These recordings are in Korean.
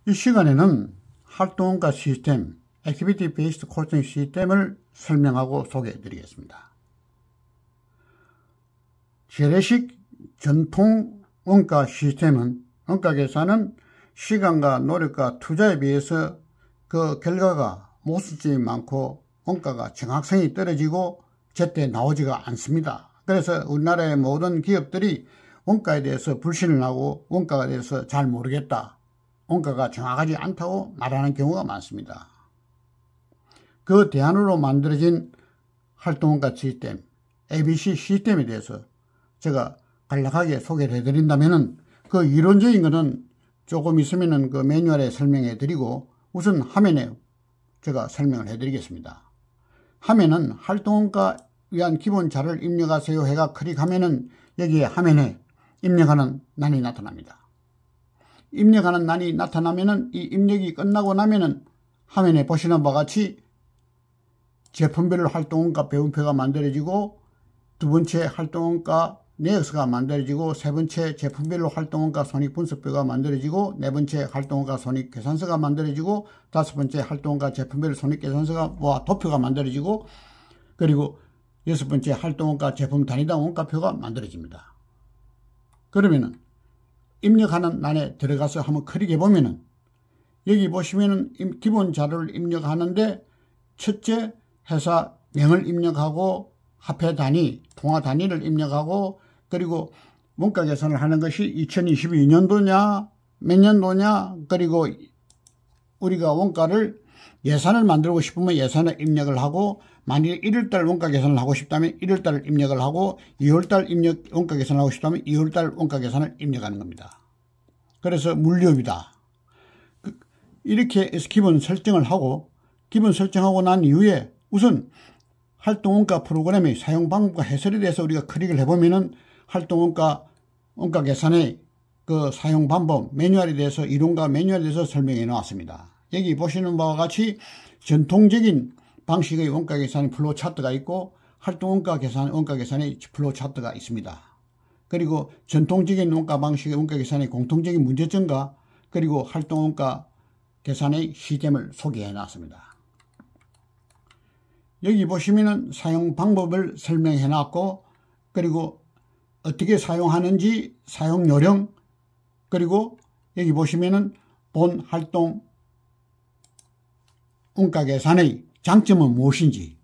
이 시간에는 활동원가 시스템, 액티비티 베이스드 코스팅 시스템을 설명하고 소개해 드리겠습니다. 재래식 전통 원가 시스템은 원가 계산은 시간과 노력과 투자에 비해서 그 결과가 모순점이 많고 원가가 정확성이 떨어지고 제때 나오지가 않습니다. 그래서 우리나라의 모든 기업들이 원가에 대해서 불신을 하고 원가에 대해서 잘 모르겠다, 원가가 정확하지 않다고 말하는 경우가 많습니다. 그 대안으로 만들어진 활동원가 시스템, ABC 시스템에 대해서 제가 간략하게 소개를 해드린다면은 그 이론적인 거는 조금 있으면은 그 매뉴얼에 설명해 드리고 우선 화면에 제가 설명을 해 드리겠습니다. 화면은 활동원가 위한 기본 자료를 입력하세요 해가 클릭하면은 여기에 화면에 입력하는 란이 나타납니다. 입력하는 란이 나타나면은 이 입력이 끝나고 나면은 화면에 보시는 바와 같이 제품별 활동원가 배분표가 만들어지고 두 번째 활동원가 내역서가 만들어지고 세 번째 제품별로 활동원가 손익분석표가 만들어지고 네 번째 활동원가 손익계산서가 만들어지고 다섯 번째 활동원가 제품별 손익계산서가 도표가 만들어지고 그리고 여섯 번째 활동원가 제품 단위당 원가표가 만들어집니다. 그러면은 입력하는 란에 들어가서 한번 클릭해 보면은 여기 보시면은 기본 자료를 입력하는데 첫째 회사명을 입력하고 화폐 단위, 통화 단위를 입력하고 그리고 원가 계산을 하는 것이 2022년도냐 몇 년도냐 그리고 우리가 원가를 예산을 만들고 싶으면 예산을 입력을 하고 만약에 1월달 원가 계산을 하고 싶다면 1월달 입력을 하고 2월달 원가 계산을 하고 싶다면 2월달 원가 계산을 입력하는 겁니다. 그래서 물류비다. 이렇게 해서 기본 설정을 하고 기본 설정하고 난 이후에 우선 활동원가 프로그램의 사용 방법과 해설에 대해서 우리가 클릭을 해보면은 활동원가 계산의 그 사용 방법 매뉴얼에 대해서 이론과 매뉴얼에 대해서 설명해 놓았습니다. 여기 보시는 바와 같이 전통적인 방식의 원가 계산 플로우 차트가 있고 활동원가 계산의 플로우 차트가 있습니다. 그리고 전통적인 원가 방식의 원가 계산의 공통적인 문제점과 그리고 활동원가 계산의 시스템을 소개해 놨습니다. 여기 보시면은 사용 방법을 설명해 놨고 그리고 어떻게 사용하는지 사용 요령 그리고 여기 보시면은 본 활동 원가 계산의 장점은 무엇인지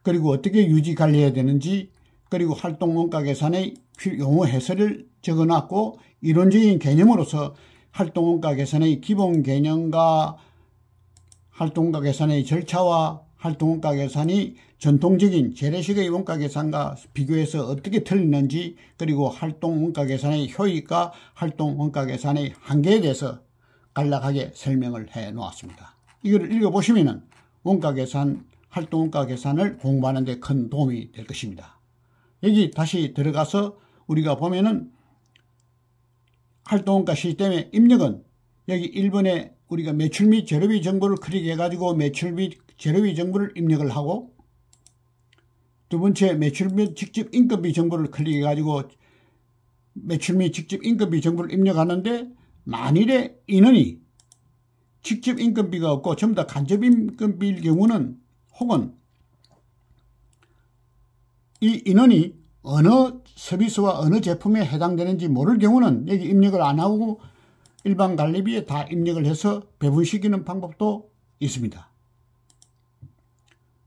그리고 어떻게 유지 관리해야 되는지 그리고 활동 원가 계산의 용어 해설을 적어 놨고 이론적인 개념으로서 활동 원가 계산의 기본 개념과 활동 원가 계산의 절차와 활동 원가 계산이 전통적인 재래식의 원가 계산과 비교해서 어떻게 틀리는지 그리고 활동 원가 계산의 효익과 활동 원가 계산의 한계에 대해서 간략하게 설명을 해 놓았습니다. 이걸 읽어보시면은 원가 계산, 활동 원가 계산을 공부하는 데 큰 도움이 될 것입니다. 여기 다시 들어가서 우리가 보면은 활동 원가 시스템의 입력은 여기 1번에 우리가 매출 및 재료비 정보를 클릭해 가지고 매출 및 재료비 정보를 입력을 하고 두 번째 매출 및 직접 인건비 정보를 클릭해 가지고 매출 및 직접 인건비 정보를 입력하는데 만일에 인원이 직접 인건비가 없고 전부 다 간접 인건비일 경우는 혹은 이 인원이 어느 서비스와 어느 제품에 해당되는지 모를 경우는 여기 입력을 안 하고 일반 관리비에 다 입력을 해서 배분시키는 방법도 있습니다.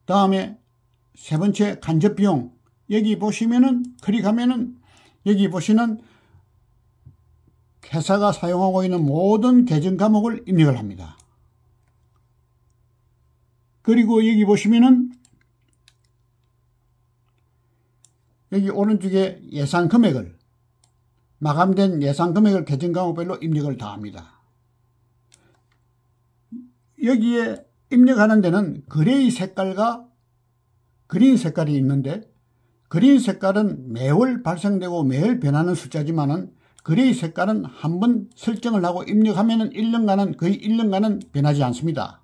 다음에 세 번째 간접 비용 여기 보시면은 클릭하면은 여기 보시는 회사가 사용하고 있는 모든 계정 과목을 입력을 합니다. 그리고 여기 보시면은 여기 오른쪽에 예산 금액을 마감된 예산 금액을 계정 과목별로 입력을 다 합니다. 여기에 입력하는 데는 그레이 색깔과 그린 색깔이 있는데 그린 색깔은 매월 발생되고 매월 변하는 숫자지만은 그레이 색깔은 한번 설정을 하고 입력하면은 1년간은 거의 1년간은 변하지 않습니다.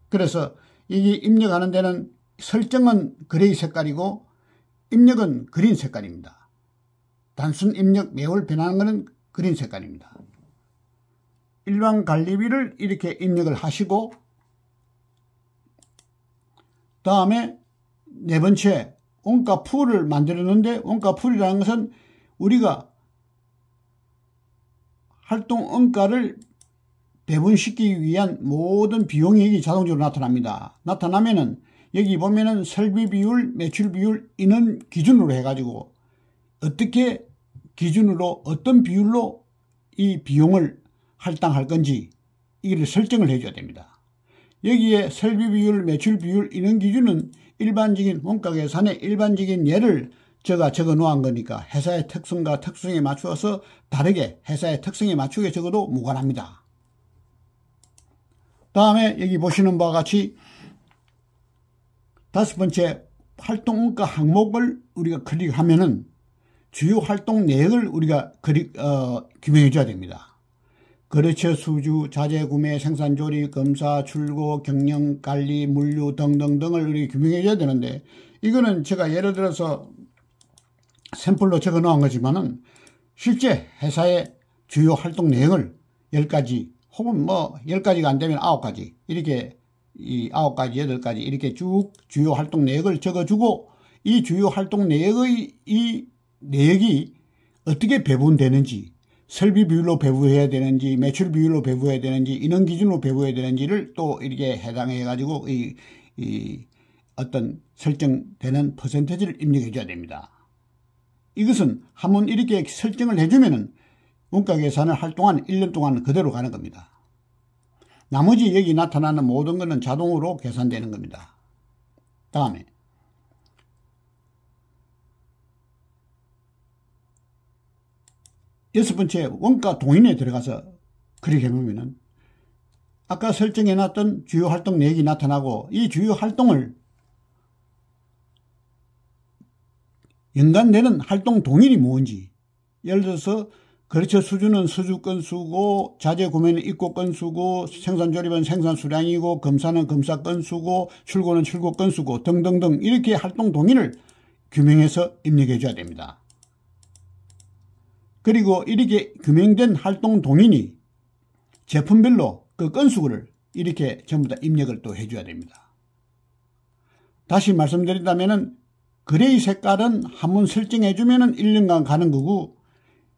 그래서 이게 입력하는 데는 설정은 그레이 색깔이고 입력은 그린 색깔입니다. 단순 입력 매월 변하는 것은 그린 색깔입니다. 일반 관리비를 이렇게 입력을 하시고, 다음에 네 번째 원가풀을 만들었는데, 원가풀이라는 것은 우리가 활동 원가를 배분시키기 위한 모든 비용이 여기 자동적으로 나타납니다. 나타나면은 여기 보면은 설비 비율, 매출 비율, 인원 기준으로 해가지고 어떻게 기준으로 어떤 비율로 이 비용을 할당할 건지 이걸 설정을 해줘야 됩니다. 여기에 설비 비율, 매출 비율, 인원 기준은 일반적인 원가 계산의 일반적인 예를 제가 적어 놓은 거니까 회사의 특성과 특성에 맞추어서 다르게 회사의 특성에 맞추게 적어도 무관합니다. 다음에 여기 보시는 바와 같이 다섯 번째 활동 원가 항목을 우리가 클릭하면은 주요 활동 내역을 우리가 규명해 줘야 됩니다. 거래처 수주, 자재 구매, 생산 조립, 검사, 출고, 경영, 관리, 물류 등등등을 우리가 규명해 줘야 되는데, 이거는 제가 예를 들어서 샘플로 적어 놓은 거지만은 실제 회사의 주요 활동 내역을 10가지 혹은 뭐 10가지가 안 되면 9가지 이렇게 이 9가지, 8가지 이렇게 쭉 주요 활동 내역을 적어주고, 이 주요 활동 내역의 이 내역이 어떻게 배분되는지, 설비 비율로 배분해야 되는지, 매출 비율로 배분해야 되는지, 인원 기준으로 배분해야 되는지를 또 이렇게 해당해 가지고 이 어떤 설정되는 퍼센테이지를 입력해 줘야 됩니다. 이것은 한번 이렇게 설정을 해주면은 원가 계산을 할 동안 1년 동안 그대로 가는 겁니다. 나머지 여기 나타나는 모든 것은 자동으로 계산되는 겁니다. 다음에 여섯 번째 원가 동인에 들어가서 클릭해 보면은 아까 설정해 놨던 주요 활동 내역이 나타나고, 이 주요 활동을 연관되는 활동 동인이 뭔지, 예를 들어서 거래처 수주는 수주 건수고, 자재 구매는 입고 건수고, 생산 조립은 생산 수량이고, 검사는 검사 건수고, 출고는 출고 건수고 등등등 이렇게 활동 동인을 규명해서 입력해 줘야 됩니다. 그리고 이렇게 규명된 활동 동인이 제품별로 그 건수를 이렇게 전부 다 입력을 또 해줘야 됩니다. 다시 말씀드린다면은 그레이 색깔은 한번 설정해주면은 1년간 가는 거고,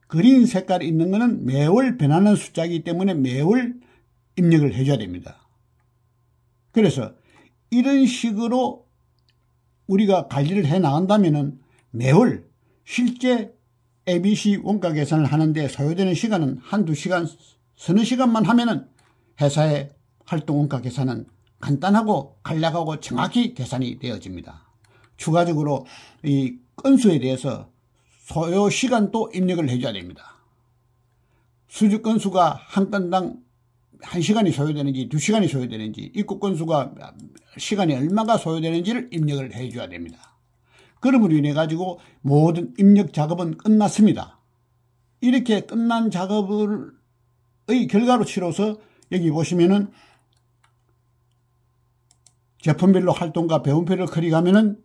그린 색깔이 있는 거는 매월 변하는 숫자이기 때문에 매월 입력을 해줘야 됩니다. 그래서 이런 식으로 우리가 관리를 해 나간다면은 매월 실제 ABC 원가 계산을 하는데 소요되는 시간은 한두 시간, 서너 시간만 하면은 회사의 활동 원가 계산은 간단하고 간략하고 정확히 계산이 되어집니다. 추가적으로 이 건수에 대해서 소요 시간도 입력을 해줘야 됩니다. 수주 건수가 한 건당 1시간이 소요되는지 2시간이 소요되는지, 입고 건수가 시간이 얼마가 소요되는지를 입력을 해줘야 됩니다. 그럼으로 인해 가지고 모든 입력 작업은 끝났습니다. 이렇게 끝난 작업의 결과로 치러서 여기 보시면은 제품별로 활동가 배분표를 클릭하면은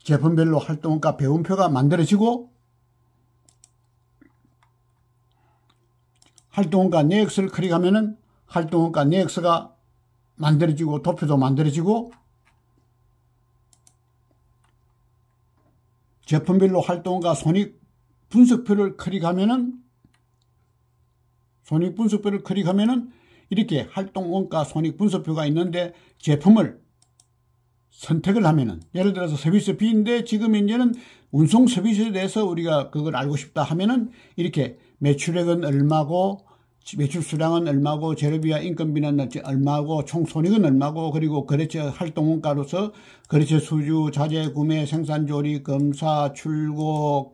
제품별로 활동가 배분표가 만들어지고, 활동가 내역서를 클릭하면은 활동가 내역서가 만들어지고 도표도 만들어지고, 제품별로 활동가 손익 분석표를 클릭하면은 이렇게 활동 원가 손익 분석표가 있는데, 제품을 선택을 하면은 예를 들어서 서비스 B인데 지금 현재는 운송 서비스에 대해서 우리가 그걸 알고 싶다 하면은 이렇게 매출액은 얼마고, 매출 수량은 얼마고, 재료비와 인건비는 얼마고, 총 손익은 얼마고, 그리고 거래처 활동 원가로서 거래처 수주, 자재 구매, 생산 조립, 검사, 출고,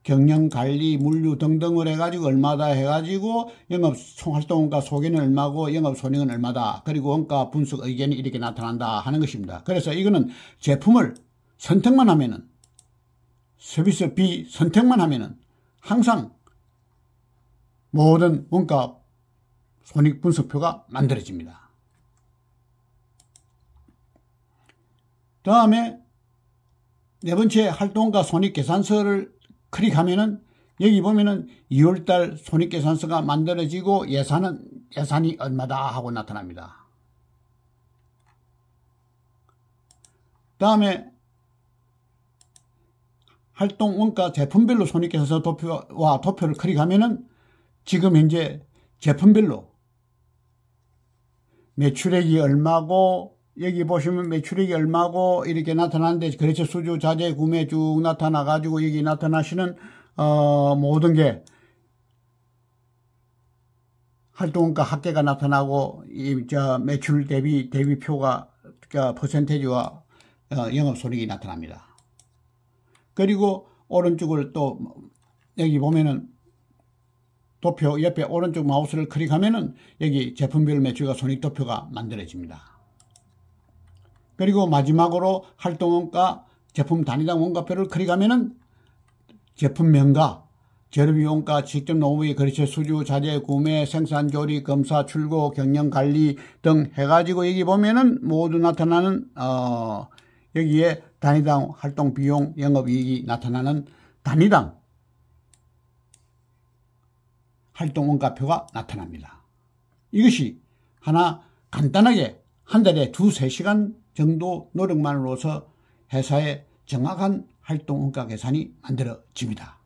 경영 관리, 물류 등등을 해가지고 얼마다 해가지고 영업 총 활동 원가 소개는 얼마고 영업 손익은 얼마다, 그리고 원가 분석 의견이 이렇게 나타난다 하는 것입니다. 그래서 이거는 제품을 선택만 하면은, 서비스 B 선택만 하면은 항상 모든 원가 손익 분석표가 만들어집니다. 다음에 네 번째 활동가 손익 계산서를 클릭하면은 여기 보면은 2월달 손익 계산서가 만들어지고 예산은 예산이 얼마다 하고 나타납니다. 다음에 활동 원가 제품별로 손익계산서 도표와 도표를 클릭하면은 지금 현재 제품별로 매출액이 얼마고, 여기 보시면 매출액이 얼마고 이렇게 나타나는데, 거래처 수주, 자재, 구매 쭉 나타나가지고 여기 나타나시는 모든 게 활동원가 합계가 나타나고, 매출 대비표가, 퍼센테이지와 영업손익이 나타납니다. 그리고 오른쪽을 또 여기 보면은 도표 옆에 오른쪽 마우스를 클릭하면은 여기 제품별 매출과 손익도표가 만들어집니다. 그리고 마지막으로 활동원가 제품 단위당 원가표를 클릭하면은 제품명가, 재료비 원가, 직접 노무비, 거래처 수주, 자재, 구매, 생산, 조리, 검사, 출고, 경영, 관리 등 해가지고 여기 보면은 모두 나타나는 여기에 단위당 활동 비용, 영업이익이 나타나는 단위당 활동 원가표가 나타납니다. 이것이 하나 간단하게 한 달에 2-3시간 정도 노력만으로서 회사의 정확한 활동 원가 계산이 만들어집니다.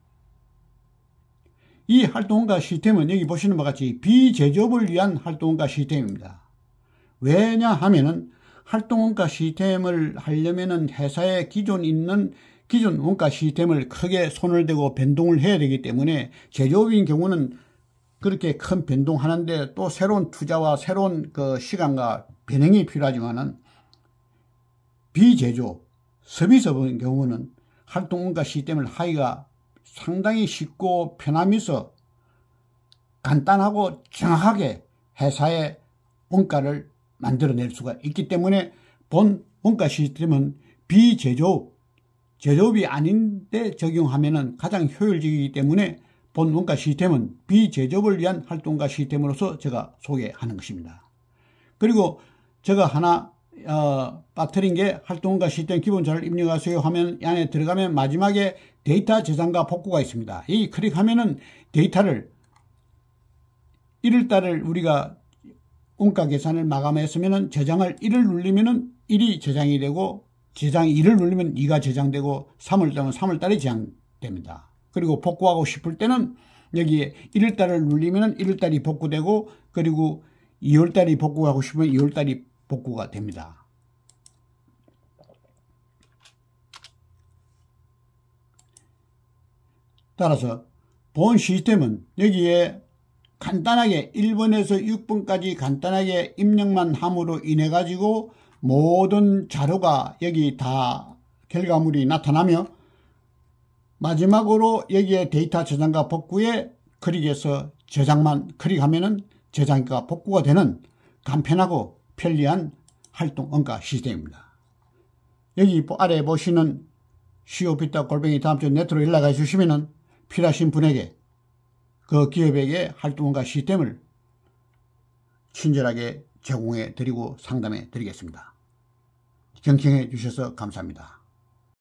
이 활동 원가 시스템은 여기 보시는 바와 같이 비제조업을 위한 활동 원가 시스템입니다. 왜냐하면은 활동 원가 시스템을 하려면은 회사에 기존 원가 시스템을 크게 손을 대고 변동을 해야 되기 때문에 제조업인 경우는 그렇게 큰 변동하는데 또 새로운 투자와 새로운 시간과 변형이 필요하지만은 비제조, 서비스업인 경우는 활동 원가 시스템을 하기가 상당히 쉽고 편하면서 간단하고 정확하게 회사의 원가를 만들어낼 수가 있기 때문에 본 원가 시스템은 제조업이 아닌데 적용하면 가장 효율적이기 때문에 본 원가 시스템은 비제조업을 위한 활동가 시스템으로서 제가 소개하는 것입니다. 그리고 제가 하나 빠뜨린 게 활동원가 시스템 기본자를 입력하세요 화면 안에 들어가면 마지막에 데이터 저장과 복구가 있습니다. 이 클릭하면은 데이터를 1월달을 우리가 원가 계산을 마감했으면은 저장을 1을 누르면은 1이 저장이 되고, 저장이 2를 누르면 2가 저장되고, 3을 누르면 3월달이 저장됩니다. 그리고 복구하고 싶을 때는 여기에 1월달을 누르면은 1월달이 복구되고, 그리고 2월달이 복구하고 싶으면 2월달이 복구가 됩니다. 따라서 본 시스템은 여기에 간단하게 1번에서 6번까지 간단하게 입력만 함으로 인해 가지고 모든 자료가 여기 다 결과물이 나타나며, 마지막으로 여기에 데이터 저장과 복구에 클릭해서 저장만 클릭하면은 저장과 복구가 되는 간편하고 편리한 활동 원가 시스템입니다. 여기 아래 보시는 COPITA@ 다음주 네트로 연락해 주시면은 필요하신 분에게 그 기업에게 활동 원가 시스템을 친절하게 제공해 드리고 상담해 드리겠습니다. 경청해 주셔서 감사합니다.